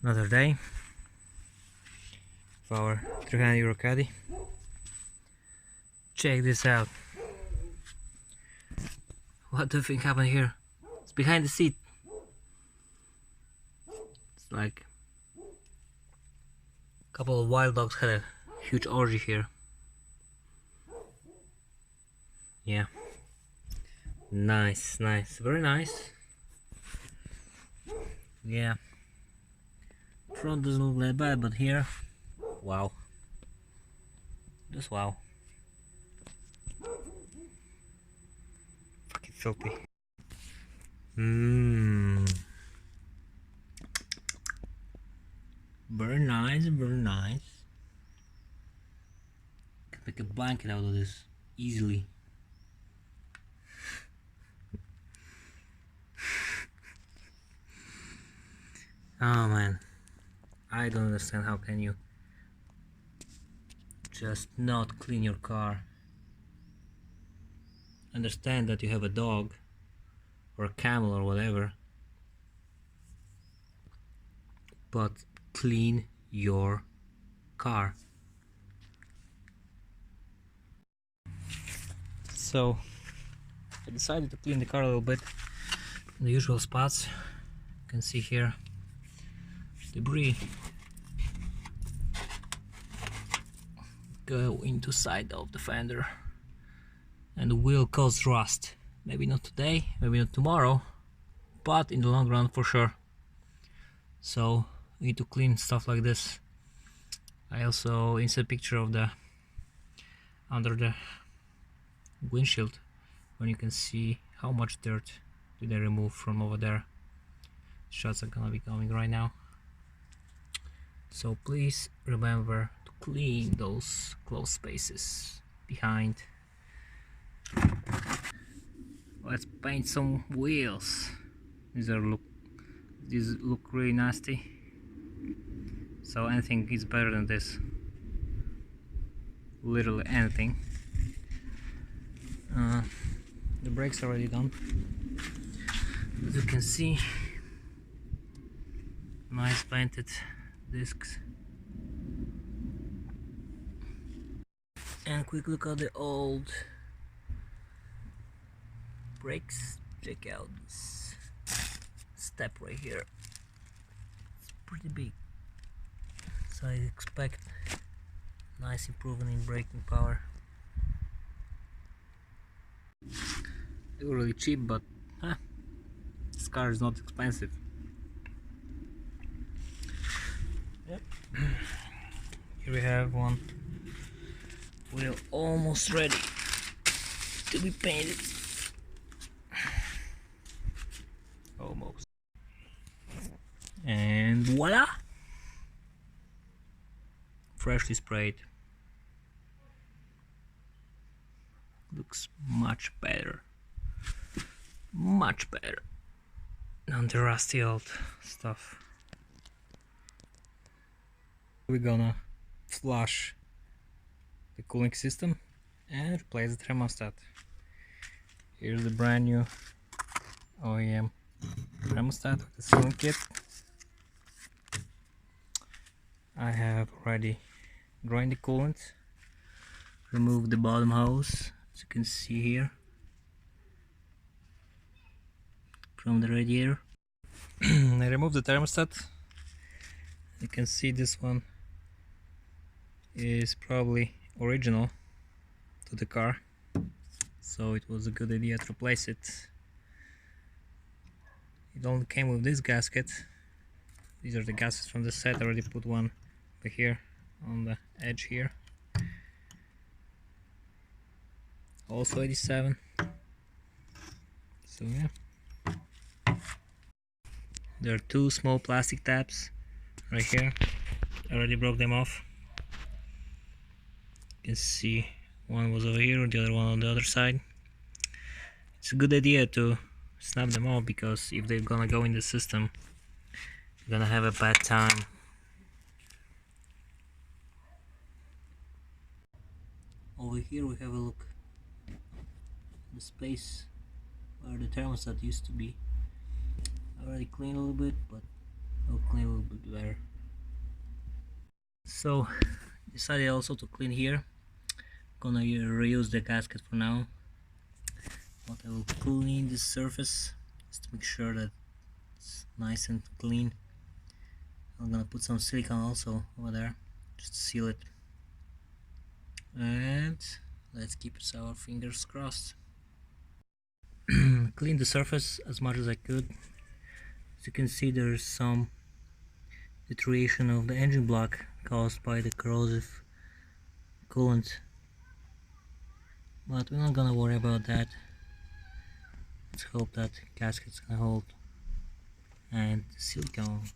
Another day of our 300 euro caddy. Check this out. What do you think happened here? It's behind the seat. It's like a couple of wild dogs had a huge orgy here. Yeah. Nice, very nice. Yeah. Front doesn't look that bad, but here, wow. Just wow. Fucking filthy. Very nice, very nice. Can make a blanket out of this easily. Oh man, I don't understand how can you just not clean your car. Understand that you have a dog or a camel or whatever, but clean your car. So I decided to clean the car a little bit in the usual spots. You can see here debris go into side of the fender and will cause rust. Maybe not today, maybe not tomorrow, but in the long run for sure. So we need to clean stuff like this. I also insert a picture of the under the windshield when you can see how much dirt did I remove from over there. Shots are gonna be coming right now. So please remember to clean those closed spaces behind. Let's paint some wheels. These look really nasty. So anything is better than this. Literally anything. The brakes are already done. As you can see, nice painted discs. And quick look at the old brakes. Check out this step right here. It's pretty big, so I expect nice improvement in braking power. They were really cheap, but this car is not expensive. Yep. Here we have one wheel almost ready to be painted. Almost. And voila! Freshly sprayed. Looks much better. Much better than the rusty old stuff. We're gonna flush the cooling system and replace the thermostat. Here's the brand new OEM thermostat with the sealing kit. I have already drained the coolant, removed the bottom hose, as you can see here, from the radiator. I removed the thermostat. You can see this one is probably original to the car, so it was a good idea to replace it. It only came with this gasket. These are the gaskets from the set. I already put one over here on the edge here. Also 87. So yeah. There are two small plastic tabs right here. I already broke them off. You can see one was over here, the other one on the other side. It's a good idea to snap them off, because if they're gonna go in the system, you're gonna have a bad time. Over here we have a look. The space where the thermostat used to be. I already cleaned a little bit, but I'll clean a little bit better. So decided also to clean here. Gonna reuse the gasket for now, but I will clean this surface just to make sure that it's nice and clean. I'm gonna put some silicone also over there just to seal it, and let's keep our fingers crossed. Clean the surface as much as I could. As you can see, there's some deterioration of the engine block caused by the corrosive coolant, but we're not gonna worry about that. Let's hope that gasket's gonna hold and silicone